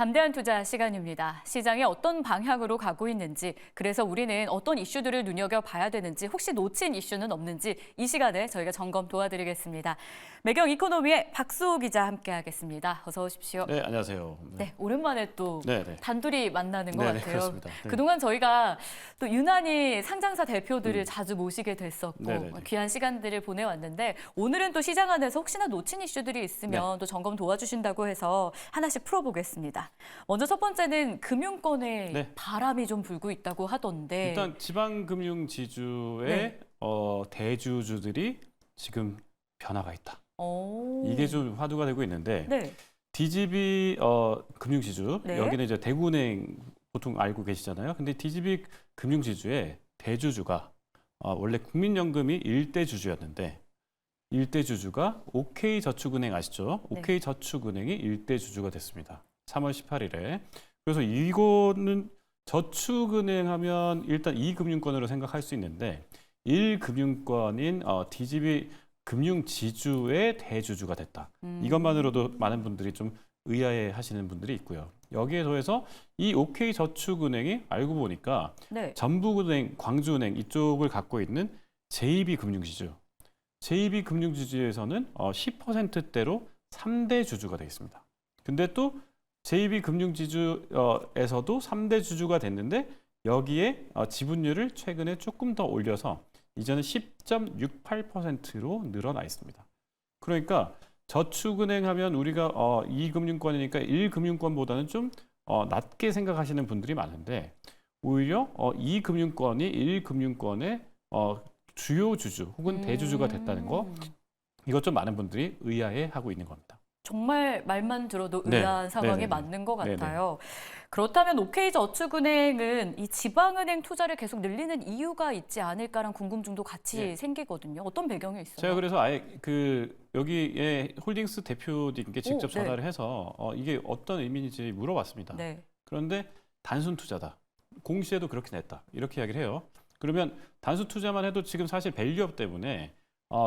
담대한 투자 시간입니다. 시장이 어떤 방향으로 가고 있는지, 그래서 우리는 어떤 이슈들을 눈여겨봐야 되는지, 혹시 놓친 이슈는 없는지 이 시간에 저희가 점검 도와드리겠습니다. 매경 이코노미의 박수호 기자 함께하겠습니다. 어서 오십시오. 네, 안녕하세요. 네, 오랜만에 또 네네. 단둘이 만나는 것 네네, 같아요. 그렇습니다. 네. 그동안 저희가 또 유난히 상장사 대표들을 자주 모시게 됐었고 네네네. 귀한 시간들을 보내왔는데 오늘은 또 시장 안에서 혹시나 놓친 이슈들이 있으면 또 점검 도와주신다고 해서 하나씩 풀어보겠습니다. 먼저 첫 번째는 금융권에 네. 바람이 좀 불고 있다고 하던데. 일단 지방금융 지주의 네. 대주주들이 지금 변화가 있다. 오. 이게 좀 화두가 되고 있는데 네. DGB 금융지주 네. 여기는 이제 대구은행 보통 알고 계시잖아요. 근데 DGB 금융지주의 대주주가 원래 국민연금이 일대 주주였는데 일대 주주가 OK저축은행 아시죠? 네. OK저축은행이 일대 주주가 됐습니다. 3월 18일에. 그래서 이거는 저축은행 하면 일단 2금융권으로 생각할 수 있는데 1금융권인 DGB 금융지주의 대주주가 됐다. 이것만으로도 많은 분들이 좀 의아해 하시는 분들이 있고요. 여기에 더해서 이 OK저축은행이 알고 보니까 네. 전북은행, 광주은행 이쪽을 갖고 있는 JB금융지주. JB금융지주에서는 10%대로 3대 주주가 되어 있습니다. 근데 또 JB금융지주에서도 3대 주주가 됐는데 여기에 지분율을 최근에 조금 더 올려서 이제는 10.68%로 늘어나 있습니다. 그러니까 저축은행 하면 우리가 2금융권이니까 1금융권보다는 좀 낮게 생각하시는 분들이 많은데 오히려 2금융권이 1금융권의 주요 주주 혹은 대주주가 됐다는 거 이것 좀 많은 분들이 의아해하고 있는 겁니다. 정말 말만 들어도 네. 의아한 상황이 네네네. 맞는 것 네네. 같아요. 그렇다면 OK저축은행은 이 지방은행 투자를 계속 늘리는 이유가 있지 않을까라는 궁금증도 같이 네. 생기거든요. 어떤 배경이 있어요? 제가 그래서 아예 여기에 홀딩스 대표님께 직접 네. 전화를 해서 이게 어떤 의미인지 물어봤습니다. 네. 그런데 단순 투자다. 공시에도 그렇게 냈다. 이렇게 이야기를 해요. 그러면 단순 투자만 해도 지금 사실 밸류업 때문에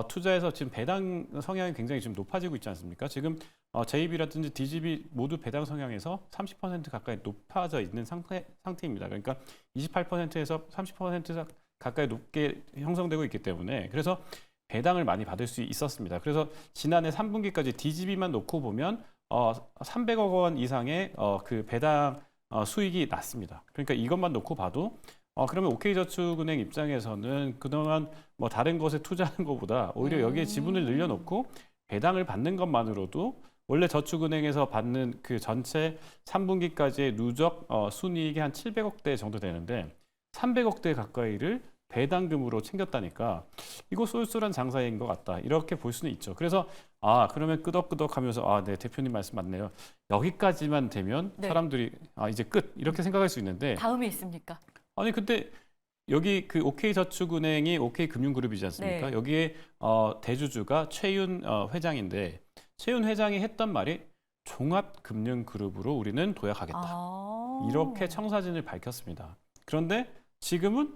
투자에서 지금 배당 성향이 굉장히 지금 높아지고 있지 않습니까? 지금 JB라든지 DGB 모두 배당 성향에서 30% 가까이 높아져 있는 상태입니다. 그러니까 28%에서 30% 가까이 높게 형성되고 있기 때문에 그래서 배당을 많이 받을 수 있었습니다. 그래서 지난해 3분기까지 DGB만 놓고 보면 300억 원 이상의 그 배당 수익이 났습니다. 그러니까 이것만 놓고 봐도 그러면 OK저축은행 입장에서는 그동안 뭐 다른 것에 투자하는 것보다 오히려 여기에 지분을 늘려놓고 배당을 받는 것만으로도 원래 저축은행에서 받는 그 전체 3분기까지의 누적 순이익이 한 700억대 정도 되는데 300억대 가까이를 배당금으로 챙겼다니까 이거 쏠쏠한 장사인 것 같다. 이렇게 볼 수는 있죠. 그래서 그러면 끄덕끄덕 하면서 네, 대표님 말씀 맞네요. 여기까지만 되면 네. 사람들이 이제 끝 이렇게 생각할 수 있는데 다음이 있습니까? 아니 근데 여기 그 OK저축은행이 OK금융그룹이지 않습니까? 네. 여기에 대주주가 최윤 회장인데 최윤 회장이 했던 말이 종합금융그룹으로 우리는 도약하겠다. 이렇게 청사진을 밝혔습니다. 그런데 지금은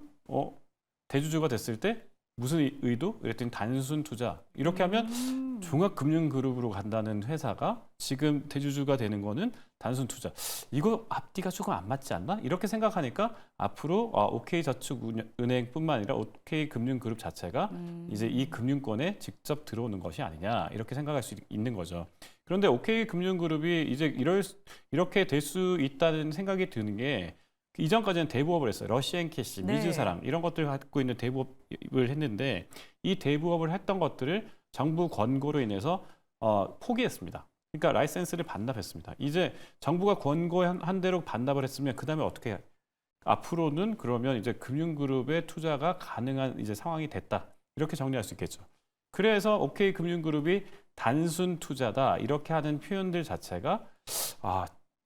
대주주가 됐을 때 무슨 의도? 그랬더니 단순 투자. 이렇게 하면 종합금융그룹으로 간다는 회사가 지금 대주주가 되는 거는 단순 투자. 이거 앞뒤가 조금 안 맞지 않나? 이렇게 생각하니까 앞으로 OK저축은행뿐만 아니라 OK금융그룹 자체가 이제 이 금융권에 직접 들어오는 것이 아니냐 이렇게 생각할 수 있는 거죠. 그런데 OK금융그룹이 이제 이렇게 될 수 있다는 생각이 드는 게 이전까지는 대부업을 했어요. 러시앤캐시, 네. 미즈사랑 이런 것들을 갖고 있는 대부업을 했는데 이 대부업을 했던 것들을 정부 권고로 인해서 포기했습니다. 그러니까 라이센스를 반납했습니다. 이제 정부가 권고한 대로 반납을 했으면 그 다음에 어떻게 해요? 앞으로는 그러면 이제 금융그룹의 투자가 가능한 이제 상황이 됐다. 이렇게 정리할 수 있겠죠. 그래서 OK금융그룹이 단순 투자다 이렇게 하는 표현들 자체가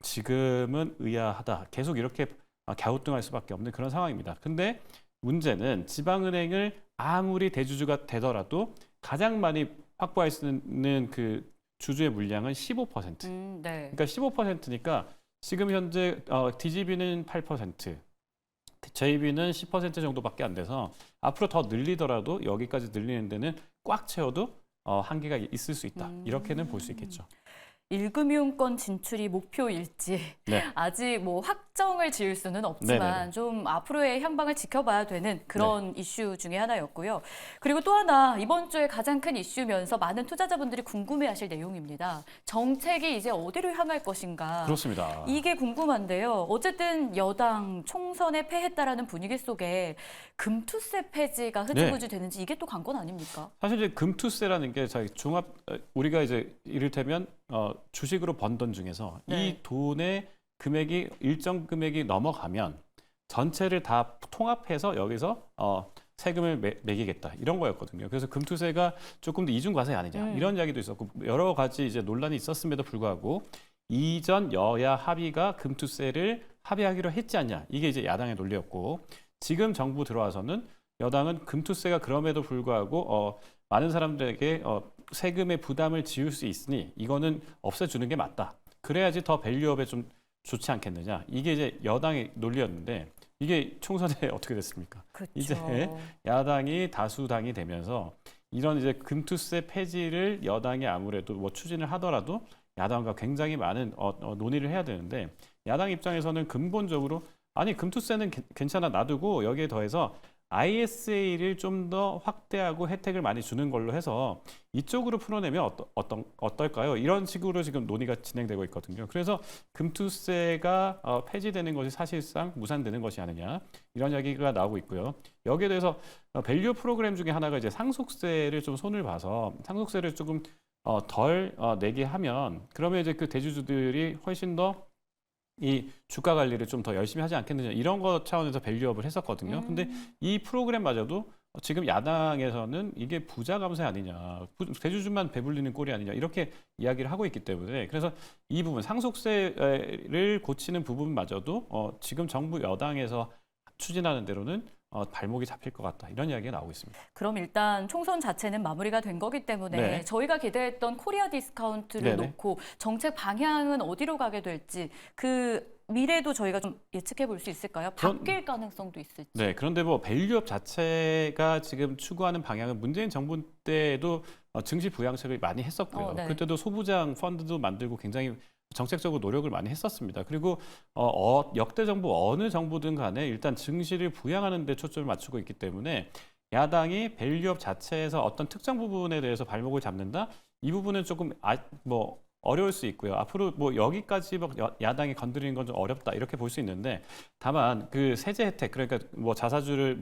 지금은 의아하다. 계속 이렇게 갸우뚱할 수밖에 없는 그런 상황입니다. 근데 문제는 지방은행을 아무리 대주주가 되더라도 가장 많이 확보할 수 있는 그 주주의 물량은 15%. 네. 그러니까 15%니까 지금 현재 DGB는 8%, JB는 10% 정도밖에 안 돼서 앞으로 더 늘리더라도 여기까지 늘리는 데는 꽉 채워도 한계가 있을 수 있다. 이렇게는 볼 수 있겠죠. 1금융권 진출이 목표일지 네. 아직 뭐 확정을 지을 수는 없지만 네네네. 좀 앞으로의 향방을 지켜봐야 되는 그런 이슈 중에 하나였고요. 그리고 또 하나 이번 주에 가장 큰 이슈면서 많은 투자자분들이 궁금해하실 내용입니다. 정책이 이제 어디로 향할 것인가. 그렇습니다. 이게 궁금한데요. 어쨌든 여당 총선에 패했다라는 분위기 속에 금투세 폐지가 흐지부지 되는지 이게 또 관건 아닙니까? 사실 이제 금투세라는 게 저희 우리가 이제 이를테면 주식으로 번 돈 중에서 네. 이 돈의 금액이 일정 금액이 넘어가면 전체를 다 통합해서 여기서 세금을 매기겠다 이런 거였거든요. 그래서 금투세가 조금 더 이중 과세 아니냐 이런 이야기도 있었고 여러 가지 이제 논란이 있었음에도 불구하고 이전 여야 합의가 금투세를 합의하기로 했지 않냐 이게 이제 야당의 논리였고 지금 정부 들어와서는 여당은 금투세가 그럼에도 불구하고 많은 사람들에게 세금의 부담을 지울 수 있으니 이거는 없애주는 게 맞다. 그래야지 더 밸류업에 좀 좋지 않겠느냐. 이게 이제 여당의 논리였는데 이게 총선에 어떻게 됐습니까? 그렇죠. 이제 야당이 다수당이 되면서 이런 이제 금투세 폐지를 여당이 아무래도 뭐 추진을 하더라도 야당과 굉장히 많은 논의를 해야 되는데 야당 입장에서는 근본적으로 아니 금투세는 괜찮아 놔두고 여기에 더해서 ISA를 좀 더 확대하고 혜택을 많이 주는 걸로 해서 이쪽으로 풀어내면 어떨까요? 이런 식으로 지금 논의가 진행되고 있거든요. 그래서 금투세가 폐지되는 것이 사실상 무산되는 것이 아니냐 이런 이야기가 나오고 있고요. 여기에 대해서 밸류 프로그램 중에 하나가 이제 상속세를 좀 손을 봐서 상속세를 조금 덜 내게 하면 그러면 이제 그 대주주들이 훨씬 더 이 주가 관리를 좀 더 열심히 하지 않겠느냐 이런 것 차원에서 밸류업을 했었거든요. 근데 이 프로그램마저도 지금 야당에서는 이게 부자 감세 아니냐, 대주주만 배불리는 꼴이 아니냐 이렇게 이야기를 하고 있기 때문에 그래서 이 부분 상속세를 고치는 부분마저도 지금 정부 여당에서 추진하는 대로는 발목이 잡힐 것 같다 이런 이야기가 나오고 있습니다. 그럼 일단 총선 자체는 마무리가 된 거기 때문에 네. 저희가 기대했던 코리아 디스카운트를 네네. 놓고 정책 방향은 어디로 가게 될지 그 미래도 저희가 좀 예측해 볼 수 있을까요? 바뀔 가능성도 있을지. 네, 그런데 뭐 밸류업 자체가 지금 추구하는 방향은 문재인 정부 때도 증시 부양책을 많이 했었고요. 네. 그때도 소부장 펀드도 만들고 굉장히 정책적으로 노력을 많이 했었습니다. 그리고 역대 정부 어느 정부든 간에 일단 증시를 부양하는 데 초점을 맞추고 있기 때문에 야당이 밸류업 자체에서 어떤 특정 부분에 대해서 발목을 잡는다? 이 부분은 조금 어려울 수 있고요. 앞으로 뭐 여기까지 야당이 건드리는 건 좀 어렵다 이렇게 볼 수 있는데 다만 그 세제 혜택 그러니까 뭐 자사주를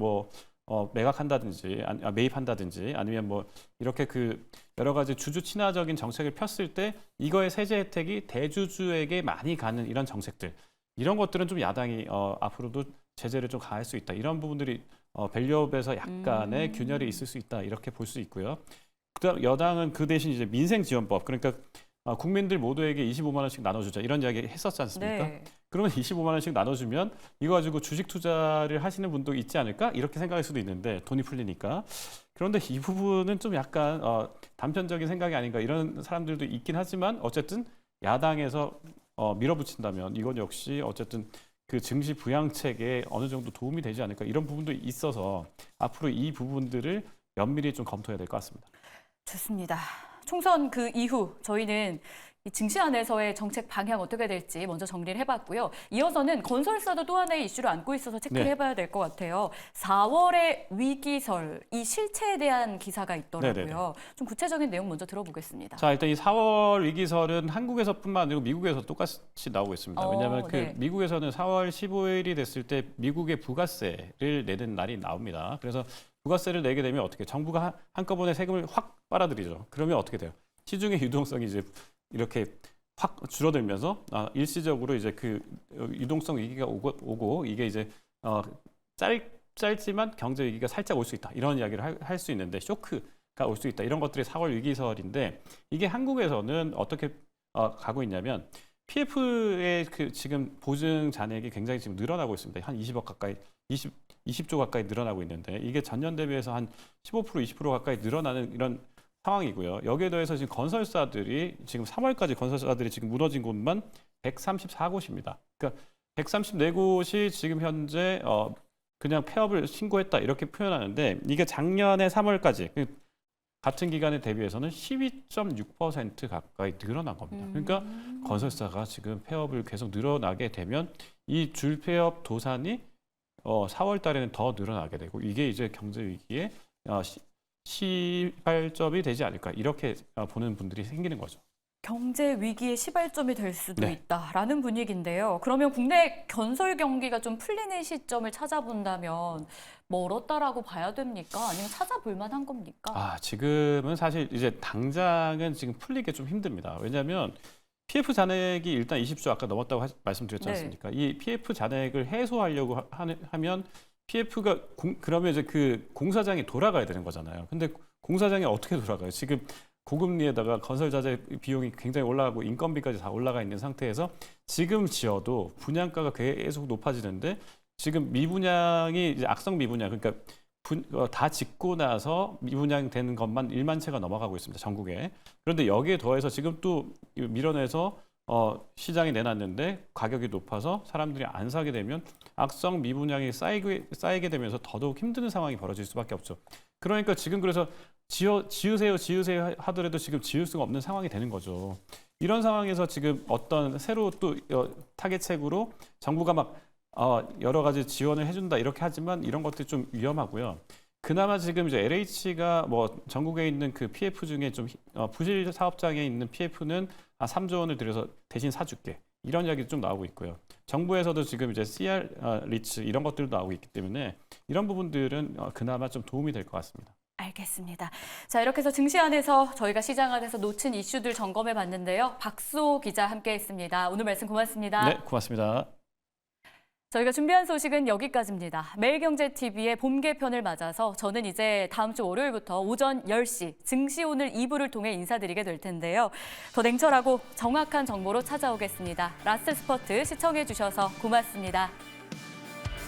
매각한다든지 매입한다든지 아니면 뭐 이렇게 그 여러 가지 주주 친화적인 정책을 폈을 때 이거의 세제 혜택이 대주주에게 많이 가는 이런 정책들 이런 것들은 좀 야당이 앞으로도 제재를 좀 가할 수 있다 이런 부분들이 밸류업에서 약간의 균열이 있을 수 있다 이렇게 볼 수 있고요. 그다음 여당은 그 대신 이제 민생지원법 그러니까 국민들 모두에게 25만 원씩 나눠주자 이런 이야기 했었지 않습니까? 네. 그러면 25만 원씩 나눠주면 이거 가지고 주식 투자를 하시는 분도 있지 않을까? 이렇게 생각할 수도 있는데 돈이 풀리니까. 그런데 이 부분은 좀 약간 단편적인 생각이 아닌가 이런 사람들도 있긴 하지만 어쨌든 야당에서 밀어붙인다면 이건 역시 어쨌든 그 증시 부양책에 어느 정도 도움이 되지 않을까 이런 부분도 있어서 앞으로 이 부분들을 면밀히 좀 검토해야 될 것 같습니다. 좋습니다. 총선 그 이후 저희는 이 증시 안에서의 정책 방향 어떻게 될지 먼저 정리를 해봤고요. 이어서는 건설사도 또 하나의 이슈를 안고 있어서 체크를 네. 해봐야 될 것 같아요. 4월의 위기설, 이 실체에 대한 기사가 있더라고요. 네네네. 좀 구체적인 내용 먼저 들어보겠습니다. 자, 일단 이 4월 위기설은 한국에서뿐만 아니고 미국에서 똑같이 나오고 있습니다. 왜냐하면 네. 미국에서는 4월 15일이 됐을 때 미국의 부가세를 내는 날이 나옵니다. 그래서 부가세를 내게 되면 어떻게 정부가 한꺼번에 세금을 확 빨아들이죠. 그러면 어떻게 돼요? 시중의 유동성이 이제 이렇게 확 줄어들면서 일시적으로 이제 그 유동성 위기가 오고 이게 이제 짧지만 경제 위기가 살짝 올 수 있다. 이런 이야기를 할 수 있는데 쇼크가 올 수 있다. 이런 것들이 4월 위기설인데 이게 한국에서는 어떻게 가고 있냐면 PF의 그 지금 보증 잔액이 굉장히 지금 늘어나고 있습니다. 한 20억 가까이 20조 가까이 늘어나고 있는데 이게 전년 대비해서 한 15% 20% 가까이 늘어나는 이런 상황이고요. 여기에 더해서 지금 건설사들이 지금 3월까지 건설사들이 지금 무너진 곳만 134곳입니다. 그러니까 134곳이 지금 현재 그냥 폐업을 신고했다 이렇게 표현하는데 이게 작년에 3월까지 같은 기간에 대비해서는 12.6% 가까이 늘어난 겁니다. 그러니까 건설사가 지금 폐업을 계속 늘어나게 되면 이 줄 폐업 도산이 4월 달에는 더 늘어나게 되고 이게 이제 경제 위기에 시발점이 되지 않을까 이렇게 보는 분들이 생기는 거죠. 경제 위기의 시발점이 될 수도 네. 있다라는 분위기인데요. 그러면 국내 건설 경기가 좀 풀리는 시점을 찾아본다면 멀었다라고 봐야 됩니까? 아니면 찾아볼 만한 겁니까? 지금은 사실 이제 당장은 지금 풀리기 좀 힘듭니다. 왜냐하면 PF 잔액이 일단 20조 아까 넘었다고 말씀드렸지 네. 않습니까? 이 PF 잔액을 해소하려고 하면 PF가 그러면 이제 그 공사장이 돌아가야 되는 거잖아요. 근데 공사장이 어떻게 돌아가요? 지금 고금리에다가 건설 자재 비용이 굉장히 올라가고 인건비까지 다 올라가 있는 상태에서 지금 지어도 분양가가 계속 높아지는데 지금 미분양이 이제 악성 미분양 그러니까 다 짓고 나서 미분양되는 것만 1만 채가 넘어가고 있습니다. 전국에. 그런데 여기에 더해서 지금 또 밀어내서 시장에 내놨는데 가격이 높아서 사람들이 안 사게 되면 악성 미분양이 쌓이게 되면서 더더욱 힘든 상황이 벌어질 수밖에 없죠. 그러니까 지금 그래서 지으세요 하더라도 지금 지을 수가 없는 상황이 되는 거죠. 이런 상황에서 지금 어떤 새로 또 타겟책으로 정부가 막 여러 가지 지원을 해준다 이렇게 하지만 이런 것들이 좀 위험하고요. 그나마 지금 이제 LH가 뭐 전국에 있는 그 PF 중에 좀 부실 사업장에 있는 PF는 한 3조 원을 들여서 대신 사줄게 이런 이야기도 좀 나오고 있고요. 정부에서도 지금 이제 CR 리츠 이런 것들도 나오고 있기 때문에 이런 부분들은 그나마 좀 도움이 될 것 같습니다. 알겠습니다. 자, 이렇게 해서 증시 안에서 저희가 시장 안에서 놓친 이슈들 점검해 봤는데요. 박수호 기자 함께했습니다. 오늘 말씀 고맙습니다. 네, 고맙습니다. 저희가 준비한 소식은 여기까지입니다. 매일경제TV의 봄 개편을 맞아서 저는 이제 다음 주 월요일부터 오전 10시 증시 오늘 2부를 통해 인사드리게 될 텐데요. 더 냉철하고 정확한 정보로 찾아오겠습니다. 라스트 스퍼트 시청해 주셔서 고맙습니다.